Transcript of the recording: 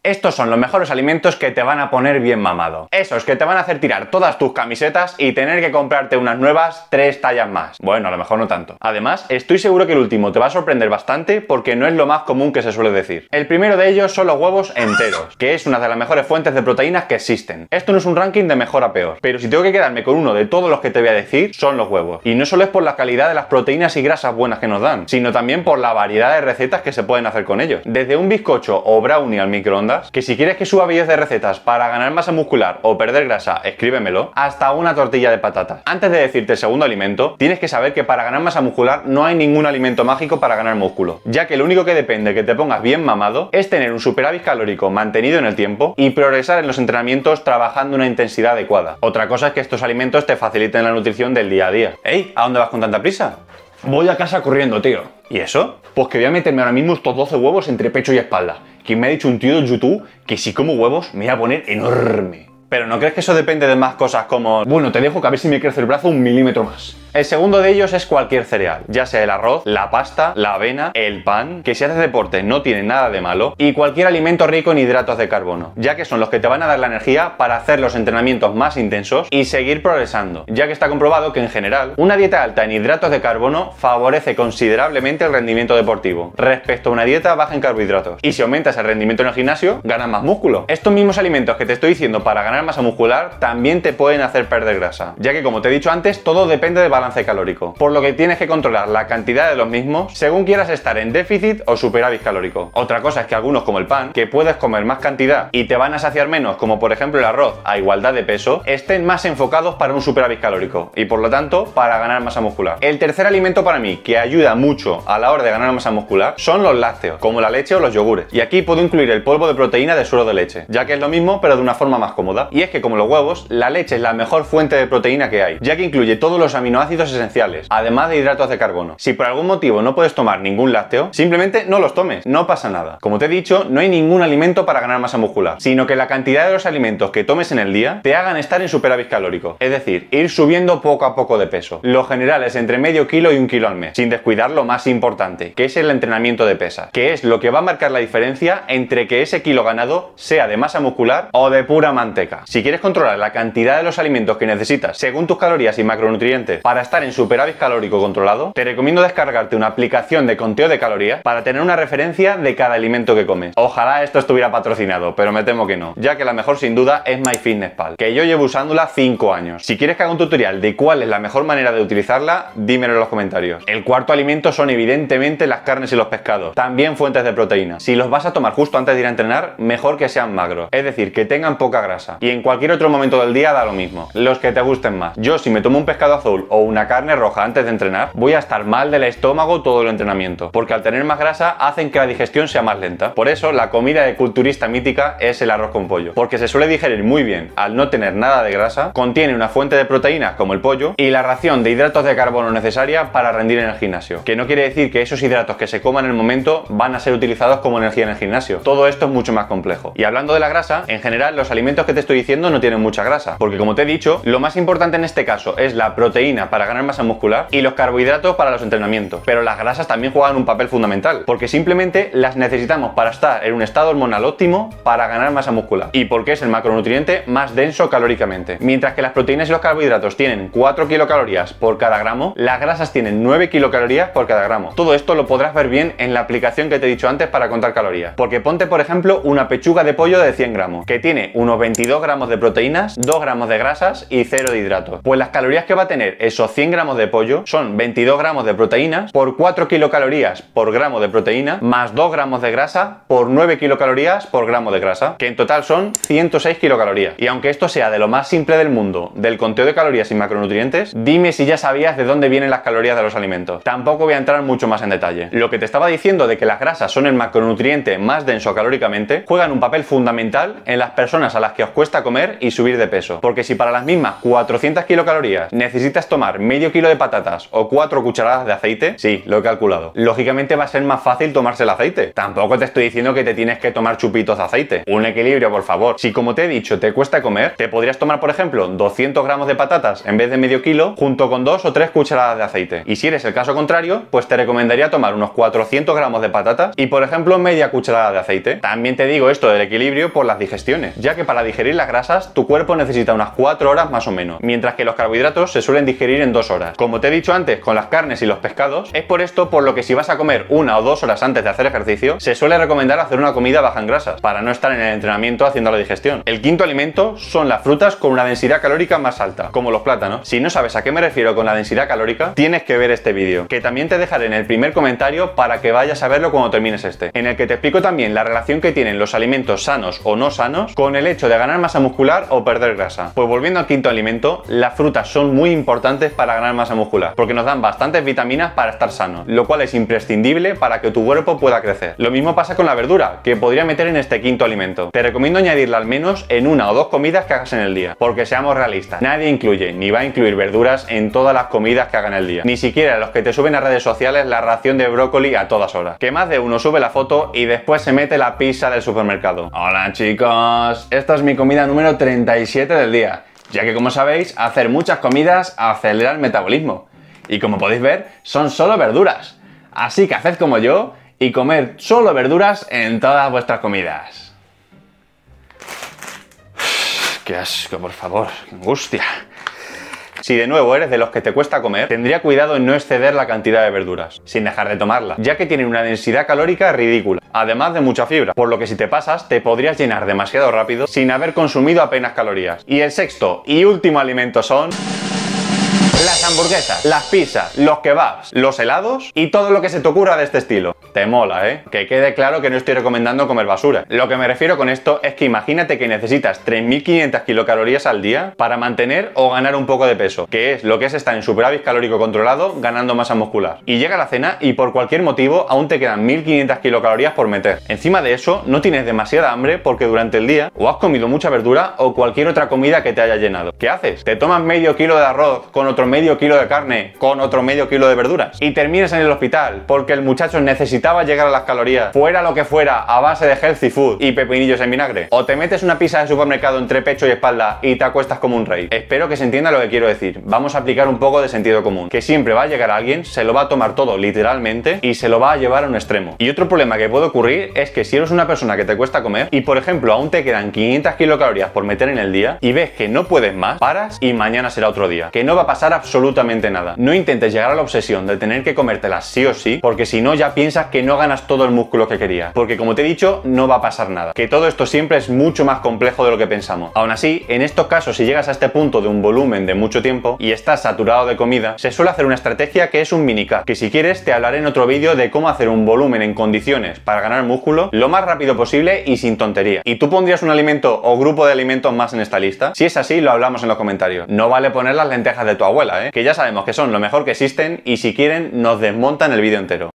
Estos son los mejores alimentos que te van a poner bien mamado. Esos que te van a hacer tirar todas tus camisetas y tener que comprarte unas nuevas 3 tallas más. Bueno, a lo mejor no tanto. Además, estoy seguro que el último te va a sorprender bastante porque no es lo más común que se suele decir. El primero de ellos son los huevos enteros, que es una de las mejores fuentes de proteínas que existen. Esto no es un ranking de mejor a peor, pero si tengo que quedarme con uno de todos los que te voy a decir, son los huevos. Y no solo es por la calidad de las proteínas y grasas buenas que nos dan, sino también por la variedad de recetas que se pueden hacer con ellos. Desde un bizcocho o brownie al microondas, que si quieres que suba vídeos de recetas para ganar masa muscular o perder grasa, escríbemelo, hasta una tortilla de patatas. Antes de decirte el segundo alimento, tienes que saber que para ganar masa muscular no hay ningún alimento mágico para ganar músculo, ya que lo único que depende de que te pongas bien mamado es tener un superávit calórico mantenido en el tiempo y progresar en los entrenamientos trabajando una intensidad adecuada. Otra cosa es que estos alimentos te faciliten la nutrición del día a día. ¡Ey! ¿A dónde vas con tanta prisa? Voy a casa corriendo, tío. ¿Y eso? Pues que voy a meterme ahora mismo estos 12 huevos entre pecho y espalda. Que me ha dicho un tío de YouTube que si como huevos me voy a poner enorme. ¿Pero no crees que eso depende de más cosas como... Bueno, te dejo que a ver si me crece el brazo 1 milímetro más. El segundo de ellos es cualquier cereal, ya sea el arroz, la pasta, la avena, el pan, que si haces deporte no tiene nada de malo, y cualquier alimento rico en hidratos de carbono, ya que son los que te van a dar la energía para hacer los entrenamientos más intensos y seguir progresando, ya que está comprobado que en general una dieta alta en hidratos de carbono favorece considerablemente el rendimiento deportivo respecto a una dieta baja en carbohidratos. Y si aumentas el rendimiento en el gimnasio, ganas más músculo. Estos mismos alimentos que te estoy diciendo para ganar masa muscular también te pueden hacer perder grasa, ya que como te he dicho antes, todo depende del balance calórico, por lo que tienes que controlar la cantidad de los mismos según quieras estar en déficit o superávit calórico. Otra cosa es que algunos, como el pan, que puedes comer más cantidad y te van a saciar menos, como por ejemplo el arroz, a igualdad de peso, estén más enfocados para un superávit calórico y por lo tanto para ganar masa muscular. El tercer alimento para mí que ayuda mucho a la hora de ganar masa muscular son los lácteos, como la leche o los yogures, y aquí puedo incluir el polvo de proteína de suero de leche, ya que es lo mismo pero de una forma más cómoda. Y es que como los huevos, la leche es la mejor fuente de proteína que hay, ya que incluye todos los aminoácidos esenciales, además de hidratos de carbono. Si por algún motivo no puedes tomar ningún lácteo, simplemente no los tomes, no pasa nada. Como te he dicho, no hay ningún alimento para ganar masa muscular, sino que la cantidad de los alimentos que tomes en el día te hagan estar en superávit calórico, es decir, ir subiendo poco a poco de peso. Lo general es entre medio kilo y 1 kilo al mes, sin descuidar lo más importante, que es el entrenamiento de pesas, que es lo que va a marcar la diferencia entre que ese kilo ganado sea de masa muscular o de pura manteca. Si quieres controlar la cantidad de los alimentos que necesitas según tus calorías y macronutrientes para estar en superávit calórico controlado, te recomiendo descargarte una aplicación de conteo de calorías para tener una referencia de cada alimento que comes. Ojalá esto estuviera patrocinado, pero me temo que no, ya que la mejor sin duda es MyFitnessPal, que yo llevo usándola 5 años. Si quieres que haga un tutorial de cuál es la mejor manera de utilizarla, dímelo en los comentarios. El cuarto alimento son evidentemente las carnes y los pescados, también fuentes de proteína. Si los vas a tomar justo antes de ir a entrenar, mejor que sean magros, es decir, que tengan poca grasa. Y en cualquier otro momento del día da lo mismo, los que te gusten más. Yo si me tomo un pescado azul o una carne roja antes de entrenar, voy a estar mal del estómago todo el entrenamiento, porque al tener más grasa hacen que la digestión sea más lenta. Por eso la comida de culturista mítica es el arroz con pollo, porque se suele digerir muy bien al no tener nada de grasa, contiene una fuente de proteínas como el pollo y la ración de hidratos de carbono necesaria para rendir en el gimnasio, que no quiere decir que esos hidratos que se coman en el momento van a ser utilizados como energía en el gimnasio. Todo esto es mucho más complejo. Y hablando de la grasa, en general los alimentos que te estoy diciendo no tienen mucha grasa, porque como te he dicho, lo más importante en este caso es la proteína para ganar masa muscular y los carbohidratos para los entrenamientos, pero las grasas también juegan un papel fundamental, porque simplemente las necesitamos para estar en un estado hormonal óptimo para ganar masa muscular, y porque es el macronutriente más denso calóricamente. Mientras que las proteínas y los carbohidratos tienen 4 kilocalorías por cada gramo, las grasas tienen 9 kilocalorías por cada gramo. Todo esto lo podrás ver bien en la aplicación que te he dicho antes para contar calorías, porque ponte por ejemplo una pechuga de pollo de 100 gramos, que tiene unos 22 gramos de proteínas, 2 gramos de grasas y 0 de hidratos. Pues las calorías que va a tener esos 100 gramos de pollo son 22 gramos de proteínas por 4 kilocalorías por gramo de proteína, más 2 gramos de grasa por 9 kilocalorías por gramo de grasa, que en total son 106 kilocalorías. Y aunque esto sea de lo más simple del mundo, del conteo de calorías y macronutrientes, dime si ya sabías de dónde vienen las calorías de los alimentos. Tampoco voy a entrar mucho más en detalle. Lo que te estaba diciendo de que las grasas son el macronutriente más denso calóricamente, juegan un papel fundamental en las personas a las que os cuesta comer y subir de peso. Porque si para las mismas 400 kilocalorías necesitas tomar tomar medio kilo de patatas o 4 cucharadas de aceite, sí, lo he calculado, lógicamente va a ser más fácil tomarse el aceite. Tampoco te estoy diciendo que te tienes que tomar chupitos de aceite. Un equilibrio, por favor. Si, como te he dicho, te cuesta comer, te podrías tomar, por ejemplo, 200 gramos de patatas en vez de medio kilo, junto con 2 o 3 cucharadas de aceite. Y si eres el caso contrario, pues te recomendaría tomar unos 400 gramos de patatas y, por ejemplo, media cucharada de aceite. También te digo esto del equilibrio por las digestiones, ya que para digerir las grasas, tu cuerpo necesita unas 4 horas más o menos, mientras que los carbohidratos se suelen digerir en 2 horas. Como te he dicho antes, con las carnes y los pescados, es por esto por lo que si vas a comer 1 o 2 horas antes de hacer ejercicio, se suele recomendar hacer una comida baja en grasas, para no estar en el entrenamiento haciendo la digestión. El quinto alimento son las frutas con una densidad calórica más alta, como los plátanos. Si no sabes a qué me refiero con la densidad calórica, tienes que ver este vídeo, que también te dejaré en el primer comentario para que vayas a verlo cuando termines este, en el que te explico también la relación que tienen los alimentos sanos o no sanos con el hecho de ganar masa muscular o perder grasa. Pues volviendo al quinto alimento, las frutas son muy importantes para ganar masa muscular, porque nos dan bastantes vitaminas para estar sanos, lo cual es imprescindible para que tu cuerpo pueda crecer. Lo mismo pasa con la verdura, que podría meter en este quinto alimento. Te recomiendo añadirla al menos en 1 o 2 comidas que hagas en el día, porque seamos realistas, nadie incluye ni va a incluir verduras en todas las comidas que hagan el día, ni siquiera los que te suben a redes sociales la ración de brócoli a todas horas, que más de uno sube la foto y después se mete la pizza del supermercado. Hola chicos, esta es mi comida número 37 del día, ya que como sabéis, hacer muchas comidas acelera el metabolismo, y como podéis ver, son solo verduras, así que haced como yo y comed solo verduras en todas vuestras comidas. ¡Qué asco, por favor! ¡Qué angustia! Si de nuevo eres de los que te cuesta comer, tendría cuidado en no exceder la cantidad de verduras, sin dejar de tomarla, ya que tienen una densidad calórica ridícula, además de mucha fibra, por lo que si te pasas, te podrías llenar demasiado rápido sin haber consumido apenas calorías. Y el sexto y último alimento son las hamburguesas, las pizzas, los kebabs, los helados y todo lo que se te ocurra de este estilo. Te mola, ¿eh? Que quede claro que no estoy recomendando comer basura. Lo que me refiero con esto es que imagínate que necesitas 3.500 kilocalorías al día para mantener o ganar un poco de peso, que es lo que es estar en superávit calórico controlado ganando masa muscular. Y llega la cena y por cualquier motivo aún te quedan 1.500 kilocalorías por meter. Encima de eso, no tienes demasiada hambre porque durante el día o has comido mucha verdura o cualquier otra comida que te haya llenado. ¿Qué haces? Te tomas medio kilo de arroz con otro medio kilo de carne con otro medio kilo de verduras y terminas en el hospital porque el muchacho necesitaba llegar a las calorías, fuera lo que fuera, a base de healthy food y pepinillos en vinagre. O te metes una pizza de supermercado entre pecho y espalda y te acuestas como un rey. Espero que se entienda lo que quiero decir. Vamos a aplicar un poco de sentido común, que siempre va a llegar alguien, se lo va a tomar todo literalmente y se lo va a llevar a un extremo. Y otro problema que puede ocurrir es que si eres una persona que te cuesta comer y por ejemplo aún te quedan 500 kilocalorías por meter en el día y ves que no puedes más, paras y mañana será otro día, que no va a pasar absolutamente nada. No intentes llegar a la obsesión de tener que comértelas sí o sí, porque si no ya piensas que no ganas todo el músculo que querías, porque como te he dicho, no va a pasar nada, que todo esto siempre es mucho más complejo de lo que pensamos. Aún así, en estos casos, si llegas a este punto de un volumen de mucho tiempo y estás saturado de comida, se suele hacer una estrategia que es un mini cut, que si quieres te hablaré en otro vídeo de cómo hacer un volumen en condiciones para ganar músculo lo más rápido posible y sin tontería. ¿Y tú pondrías un alimento o grupo de alimentos más en esta lista? Si es así, lo hablamos en los comentarios. No vale poner las lentejas de tu abuela, que ya sabemos que son lo mejor que existen y si quieren nos desmontan el vídeo entero.